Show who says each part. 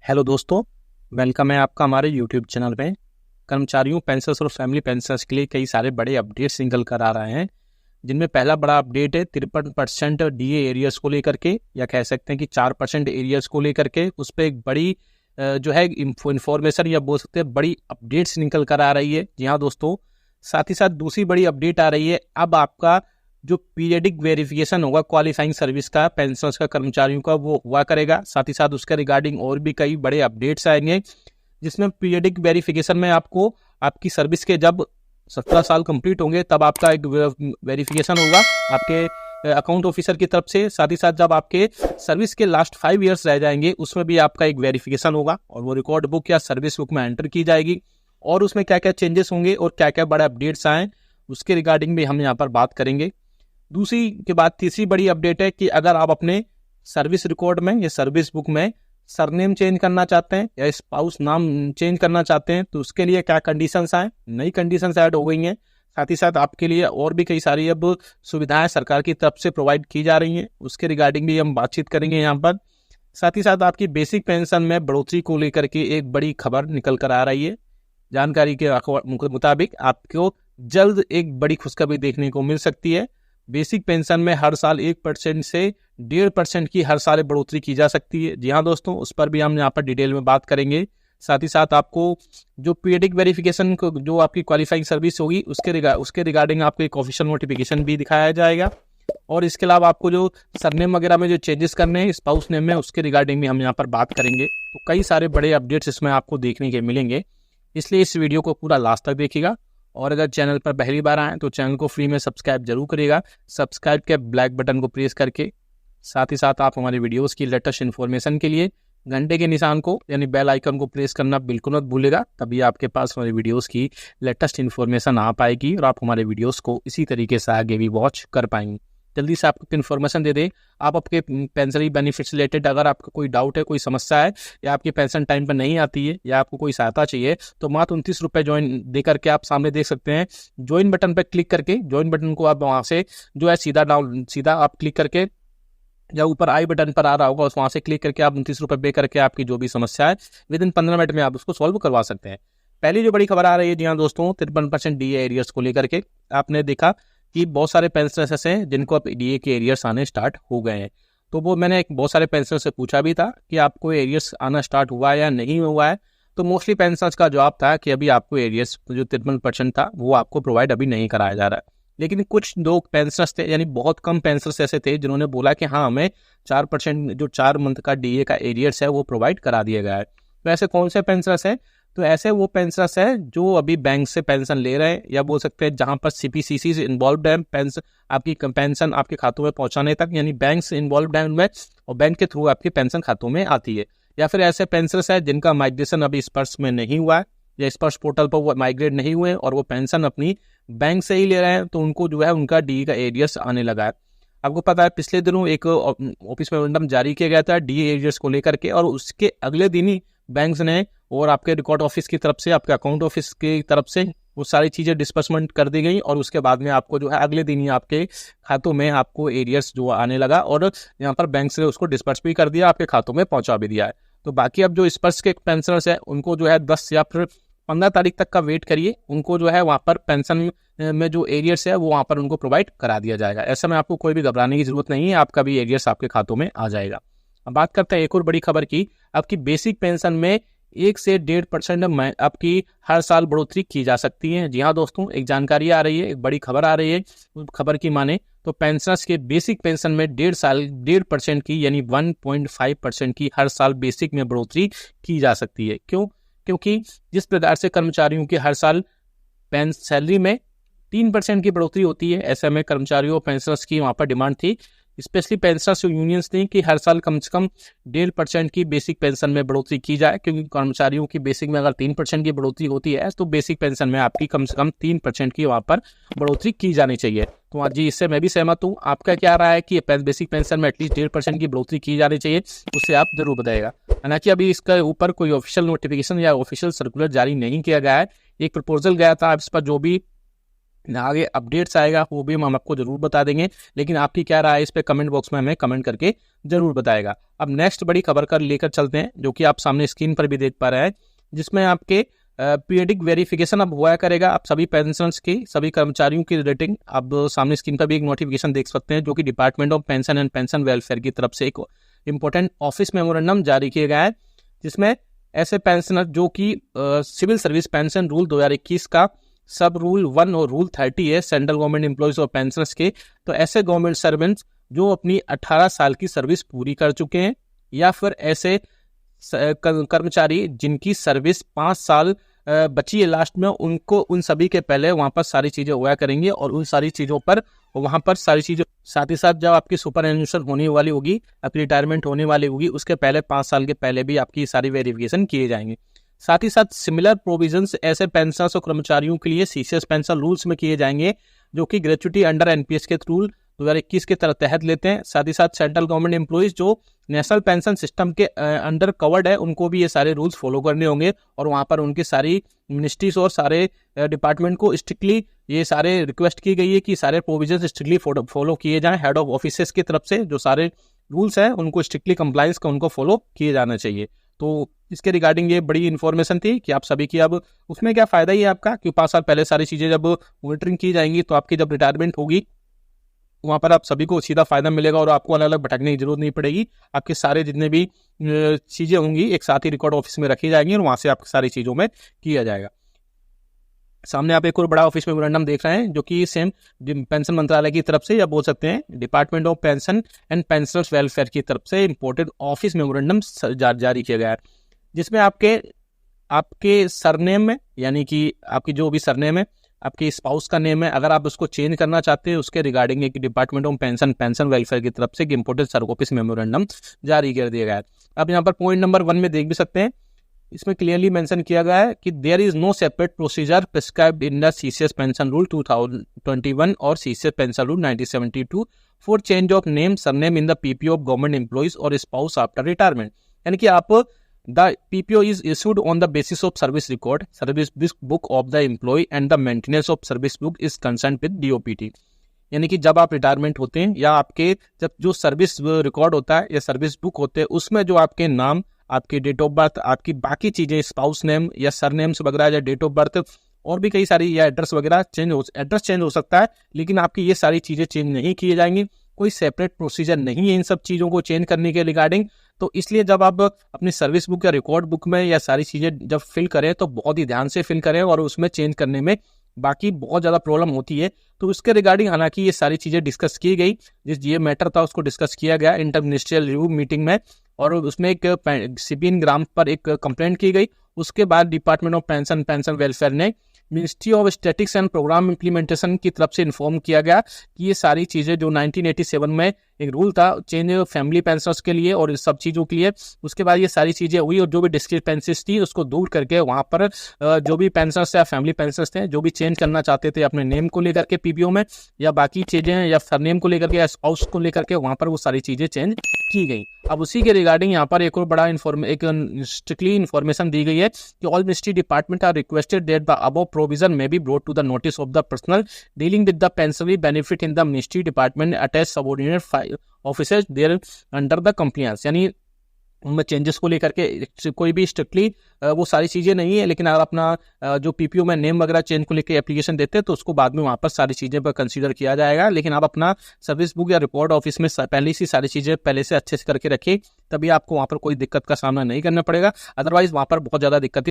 Speaker 1: Hello दोस्तों, welcome है आपका हमारे यूट्यूब चैनल पे। कर्मचारियों, पेंशनर्स और फैमिली पेंशनर्स के लिए कई सारे बड़े अपडेट्स निकल कर आ रहे हैं, जिनमें पहला बड़ा अपडेट है 53% डीए एरियर्स को लेकर के, या कह सकते हैं कि 4% एरियर्स को लेकर के। उस पर एक बड़ी जो है इंफॉर्मेशन या बोल सकते हैं बड़ी अपडेट्स निकल कर आ रही है। जी हाँ दोस्तों, साथ ही साथ दूसरी बड़ी अपडेट आ रही है, अब आपका जो पीरियडिक वेरिफिकेशन होगा क्वालिफाइंग सर्विस का, पेंशनर्स का, कर्मचारियों का, वो हुआ करेगा। साथ ही साथ उसके रिगार्डिंग और भी कई बड़े अपडेट्स आएंगे, जिसमें पीरियडिक वेरिफिकेशन में आपको आपकी सर्विस के जब 17 साल कंप्लीट होंगे तब आपका एक वेरिफिकेशन होगा आपके अकाउंट ऑफिसर की तरफ से। साथ ही साथ जब आपके सर्विस के लास्ट 5 ईयर्स रह जाएंगे उसमें भी आपका एक वेरिफिकेशन होगा, और वो रिकॉर्ड बुक या सर्विस बुक में एंटर की जाएगी। और उसमें क्या क्या चेंजेस होंगे और क्या क्या बड़े अपडेट्स आए उसके रिगार्डिंग भी हम यहाँ पर बात करेंगे। दूसरी के बाद तीसरी बड़ी अपडेट है कि अगर आप अपने सर्विस रिकॉर्ड में या सर्विस बुक में सरनेम चेंज करना चाहते हैं या स्पाउस नाम चेंज करना चाहते हैं तो उसके लिए क्या कंडीशंस आए, नई कंडीशंस ऐड हो गई हैं। साथ ही साथ आपके लिए और भी कई सारी अब सुविधाएं सरकार की तरफ से प्रोवाइड की जा रही हैं, उसके रिगार्डिंग भी हम बातचीत करेंगे यहाँ पर। साथ ही साथ आपकी बेसिक पेंशन में बढ़ोतरी को लेकर के एक बड़ी खबर निकल कर आ रही है। जानकारी के मुताबिक आपको जल्द एक बड़ी खुशखबरी देखने को मिल सकती है। बेसिक पेंशन में हर साल 1% से 1.5% की हर साल बढ़ोतरी की जा सकती है। जी हाँ दोस्तों, उस पर भी हम यहाँ पर डिटेल में बात करेंगे। साथ ही साथ आपको जो पीरियडिक वेरिफिकेशन को जो आपकी क्वालिफाइंग सर्विस होगी उसके रिगार्डिंग आपको एक ऑफिशियल नोटिफिकेशन भी दिखाया जाएगा। और इसके अलावा आपको जो सरनेम वगैरह में जो चेंजेस करने हैं स्पाउस नेम में उसके रिगार्डिंग भी हम यहाँ पर बात करेंगे। तो कई सारे बड़े अपडेट्स इसमें आपको देखने के मिलेंगे, इसलिए इस वीडियो को पूरा लास्ट तक देखिएगा। और अगर चैनल पर पहली बार आए तो चैनल को फ्री में सब्सक्राइब जरूर करिएगा, सब्सक्राइब के ब्लैक बटन को प्रेस करके। साथ ही साथ आप हमारे वीडियोस की लेटेस्ट इन्फॉर्मेशन के लिए घंटे के निशान को यानी बेल आइकन को प्रेस करना बिल्कुल मत भूलिएगा, तभी आपके पास हमारे वीडियोस की लेटेस्ट इन्फॉर्मेशन आ पाएगी और आप हमारे वीडियोस को इसी तरीके से आगे भी वॉच कर पाएंगे। जल्दी से आपको इन्फॉर्मेशन दे दें, आप आपके पेंशनरी बेनिफिट्स रिलेटेड अगर आपको कोई डाउट है, कोई समस्या है, या आपकी पेंशन टाइम पर नहीं आती है, या आपको कोई सहायता चाहिए, तो मात्र 29 रुपये ज्वाइन दे करके आप सामने देख सकते हैं। ज्वाइन बटन पर क्लिक करके, ज्वाइन बटन को आप वहाँ से जो है सीधा आप क्लिक करके, या ऊपर आई बटन पर आ रहा होगा वहाँ से क्लिक करके आप 29 रुपये पे करके आपकी जो भी समस्या है विद इन 15 मिनट में आप उसको सॉल्व करवा सकते हैं। पहली जो बड़ी खबर आ रही है, जी हाँ दोस्तों, 53% डीए एरियर्स को लेकर के। आपने देखा कि बहुत सारे पेंशनर्स ऐसे हैं जिनको अब डीए के एरियर्स आने स्टार्ट हो गए हैं। तो वो मैंने बहुत सारे पेंशनर्स से पूछा भी था कि आपको एरियर्स आना स्टार्ट हुआ है या नहीं हुआ है। तो मोस्टली पेंशनर्स का जवाब था कि अभी आपको एरियर्स जो 53% था वो आपको प्रोवाइड अभी नहीं कराया जा रहा है। लेकिन कुछ लोग पेंशनर्स थे, यानी बहुत कम पेंशनर्स ऐसे थे जिन्होंने बोला कि हाँ, हमें 4% जो 4 मंथ का डीए का एरियर्स है वो प्रोवाइड करा दिया गया है। तो ऐसे कौन से पेंशनर्स हैं? तो ऐसे वो पेंशनर्स हैं जो अभी बैंक से पेंशन ले रहे हैं, या बोल सकते हैं जहां पर सीपीसीसी से इन्वॉल्व है पेंशन आपकी पेंशन आपके खातों में पहुंचाने तक, यानी बैंक से इन्वॉल्व है उनमें और बैंक के थ्रू आपके पेंशन खातों में आती है। या फिर ऐसे पेंशनर्स हैं जिनका माइग्रेशन अभी स्पर्श में नहीं हुआ है या स्पर्श पोर्टल पर वो माइग्रेट नहीं हुए और वो पेंशन अपनी बैंक से ही ले रहे हैं, तो उनको जो है उनका डीए का एरियर्स आने लगा है। आपको पता है पिछले दिनों एक ऑफिस मेमोरेंडम जारी किया गया था डीए एरियर्स को लेकर के, और उसके अगले दिन ही बैंक्स ने और आपके रिकॉर्ड ऑफिस की तरफ से, आपके अकाउंट ऑफिस की तरफ से वो सारी चीज़ें डिस्बर्समेंट कर दी गई, और उसके बाद में आपको जो है अगले दिन ही आपके खातों में आपको एरियर्स जो आने लगा, और यहाँ पर बैंक से उसको डिस्पर्स भी कर दिया, आपके खातों में पहुंचा भी दिया है। तो बाकी अब जो स्पर्श के पेंशनर्स है उनको जो है 10 या फिर 15 तारीख तक का वेट करिए, उनको जो है वहाँ पर पेंशन में जो एरियर्स है वो वहाँ पर उनको प्रोवाइड करा दिया जाएगा। ऐसे में आपको कोई भी घबराने की जरूरत नहीं है, आपका भी एरियर्स आपके खातों में आ जाएगा। अब बात करते हैं एक और बड़ी खबर की। आपकी बेसिक पेंशन में 1 से 1.5% आपकी हर साल बढ़ोतरी की जा सकती है। जी हाँ दोस्तों, एक जानकारी आ रही है, एक बड़ी खबर आ रही है। खबर की माने तो पेंशनर्स के बेसिक पेंशन में 1.5% की यानी 1.5% की हर साल बेसिक में बढ़ोतरी की जा सकती है। क्यों? क्योंकि जिस प्रकार से कर्मचारियों की हर साल सैलरी में 3% की बढ़ोतरी होती है, ऐसे में कर्मचारियों और पेंशनर्स की वहाँ पर डिमांड थी, स्पेशली पेंशनर्स यूनियंस थी, कि हर साल कम से कम 1.5% की बेसिक पेंशन में बढ़ोतरी की जाए। क्योंकि कर्मचारियों की बेसिक में अगर 3% की बढ़ोतरी होती है तो बेसिक पेंशन में आपकी कम से कम 3% की वहाँ पर बढ़ोतरी की जानी चाहिए। तो हाँ जी, इससे मैं भी सहमत हूँ। आपका क्या राय है कि बेसिक पेंशन में एटलीस्ट 1.5% की बढ़ोतरी की जानी चाहिए? उससे आप जरूर बताइएगा। हालांकि अभी इसके ऊपर कोई ऑफिशियल नोटिफिकेशन या ऑफिशियल सर्कुलर जारी नहीं किया गया है। एक प्रपोजल गया था, इस पर जो भी आगे अपडेट्स आएगा वो भी हम आपको जरूर बता देंगे, लेकिन आपकी क्या राय है इस पे कमेंट बॉक्स में हमें कमेंट करके जरूर बताएगा। अब नेक्स्ट बड़ी खबर कर लेकर चलते हैं, जो कि आप सामने स्क्रीन पर भी देख पा रहे हैं, जिसमें आपके पीरियडिक वेरिफिकेशन अब हुआ करेगा। आप सभी पेंशनर्स की, सभी कर्मचारियों की रेटिंग अब सामने स्क्रीन पर भी एक नोटिफिकेशन देख सकते हैं, जो कि department of pension and pension welfare की तरफ से एक इंपॉर्टेंट ऑफिस मेमोरेंडम जारी किया गया है, जिसमें ऐसे पेंशनर जो कि सिविल सर्विस पेंशन रूल 2021 का सब रूल 1 और रूल 30 है सेंट्रल गवर्नमेंट एम्प्लॉयज और पेंशनर्स के, तो ऐसे गवर्नमेंट सर्वेंट्स जो अपनी 18 साल की सर्विस पूरी कर चुके हैं, या फिर ऐसे कर्मचारी जिनकी सर्विस 5 साल बची है लास्ट में, उनको उन सभी के पहले वहां पर सारी चीजें हुआ करेंगी, और उन सारी चीजों पर वहां पर सारी चीजें साथ ही साथ जब आपकी सुपर एन्यूएशन होने वाली होगी, आपकी रिटायरमेंट होने वाली होगी, उसके पहले 5 साल के पहले भी आपकी सारी वेरिफिकेशन किए जाएंगे। साथ ही साथ सिमिलर प्रोविजंस ऐसे पेंशनर्स और कर्मचारियों के लिए सीसीएस पेंशन रूल्स में किए जाएंगे, जो कि ग्रेच्युटी अंडर एनपीएस के रूल 2021 के तहत लेते हैं। साथ ही साथ सेंट्रल गवर्नमेंट एम्प्लॉइज जो नेशनल पेंशन सिस्टम के अंडर कवर्ड है, उनको भी ये सारे रूल्स फॉलो करने होंगे, और वहां पर उनकी सारी मिनिस्ट्रीज और सारे डिपार्टमेंट को स्ट्रिक्टली ये सारे रिक्वेस्ट की गई है कि सारे प्रोविजन स्ट्रिक्टली फॉलो किए जाएं। हेड ऑफ ऑफिसेस की तरफ से जो सारे रूल्स हैं उनको स्ट्रिक्टली कंप्लायंस का उनको फॉलो किए जाना चाहिए। तो इसके रिगार्डिंग ये बड़ी इन्फॉर्मेशन थी कि आप सभी की, अब उसमें क्या फायदा ही है आपका कि 5 साल पहले सारी चीजें जब मॉनिटरिंग की जाएंगी, तो आपकी जब रिटायरमेंट होगी वहां पर आप सभी को सीधा फायदा मिलेगा, और आपको अलग अलग भटकने की जरूरत नहीं पड़ेगी। आपके सारे जितने भी चीजें होंगी एक साथ ही रिकॉर्ड ऑफिस में रखी जाएंगी, और वहां से आपकी सारी चीजों में किया जाएगा। सामने आप एक और बड़ा ऑफिस मेमोरेंडम देख रहे हैं, जो कि सेम पेंशन मंत्रालय की तरफ से, या बोल सकते हैं department of pension and pensioners welfare की तरफ से इंपोर्टेड ऑफिस मेमोरेंडम जारी किया गया है, जिसमें आपके सरनेम में, यानी कि आपकी जो भी सरनेम है, आपके स्पाउस का नेम है, अगर आप उसको चेंज करना चाहते हैं, उसके रिगार्डिंग एक डिपार्टमेंट ऑफ पेंशन वेलफेयर की तरफ से एक इंपोर्टेड ऑफिस मेमोरेंडम जारी कर दिया गया है। अब यहाँ पर पॉइंट नंबर 1 में देख भी सकते हैं, इसमें क्लियरली मेंशन किया गया है कि there is no separate procedure prescribed in the CCS pension rule 2021 और CCS pension rule 1972 for change of name surname in the PPO of government employees और स्पाउस आफ्टर रिटायरमेंट। यानी कि आप the PPO is issued on the basis of service record, service book of the employee and the maintenance of service book is concern with DOPT. यानी कि जब आप retirement होते हैं, या आपके जब जो सर्विस रिकॉर्ड होता है या सर्विस बुक होते हैं, उसमें जो आपके नाम, आपकी डेट ऑफ बर्थ, आपकी बाकी चीजें, स्पाउस नेम या सरनेम्स वगैरह, या डेट ऑफ बर्थ, और भी कई सारी, या एड्रेस वगैरह एड्रेस चेंज हो सकता है, लेकिन आपकी ये सारी चीजें चेंज नहीं की जाएंगी। कोई सेपरेट प्रोसीजर नहीं है इन सब चीजों को चेंज करने के रिगार्डिंग। तो इसलिए जब आप अपनी सर्विस बुक या रिकॉर्ड बुक में या सारी चीजें जब फिल करें, तो बहुत ही ध्यान से फिल करें, और उसमें चेंज करने में बाकी बहुत ज्यादा प्रॉब्लम होती है। तो उसके रिगार्डिंग हालांकि ये सारी चीजें डिस्कस की गई, जिस ये मैटर था उसको डिस्कस किया गया इंटर मिनिस्ट्रियल रिव्यू मीटिंग में, और उसमें एक सीपीएन ग्राम पर एक कंप्लेंट की गई। उसके बाद डिपार्टमेंट ऑफ पेंशन वेलफेयर ने ministry of statistics and programme implementation की तरफ से इन्फॉर्म किया गया कि ये सारी चीजें जो 1987 में एक रूल था चेंज फैमिली पेंशनर्स के लिए और इस सब चीजों के लिए, उसके बाद ये सारी चीजें हुई, और जो भी डिस्क्रिपेंसीज थी उसको दूर करके वहां पर जो भी पेंशनर्स या फैमिली पेंशनर्स थे, जो भी चेंज करना चाहते थे अपने नेम को लेकर के पीपीओ में, या बाकी चीजें, या सरनेम को लेकर के, या स्पाउस को लेकर के, वहां पर वो सारी चीजें चेंज की गई। अब उसी के रिगार्डिंग यहाँ पर एक और बड़ा एक स्ट्रिक्टली इन्फॉर्मेशन दी गई है कि all ministry department are requested that the above provision may be brought to the notice of the personnel dealing with the pensionary benefit in the ministry department attach subordinate officers there under the compliance. यानी उनमें changes को लेकर के कोई भी strictly वो सारी चीज़ें नहीं है, लेकिन अगर अपना जो पीपीओ में नेम वगैरह चेंज को लेकर एप्लीकेशन देते हैं तो उसको बाद में वहाँ पर सारी चीज़ें पर कंसीडर किया जाएगा। लेकिन आप अपना सर्विस बुक या रिकॉर्ड ऑफिस में पहले से सारी चीज़ें पहले से अच्छे से करके रखिए, तभी आपको वहाँ पर कोई दिक्कत का सामना नहीं करना पड़ेगा। अदरवाइज वहाँ पर बहुत ज़्यादा दिक्कत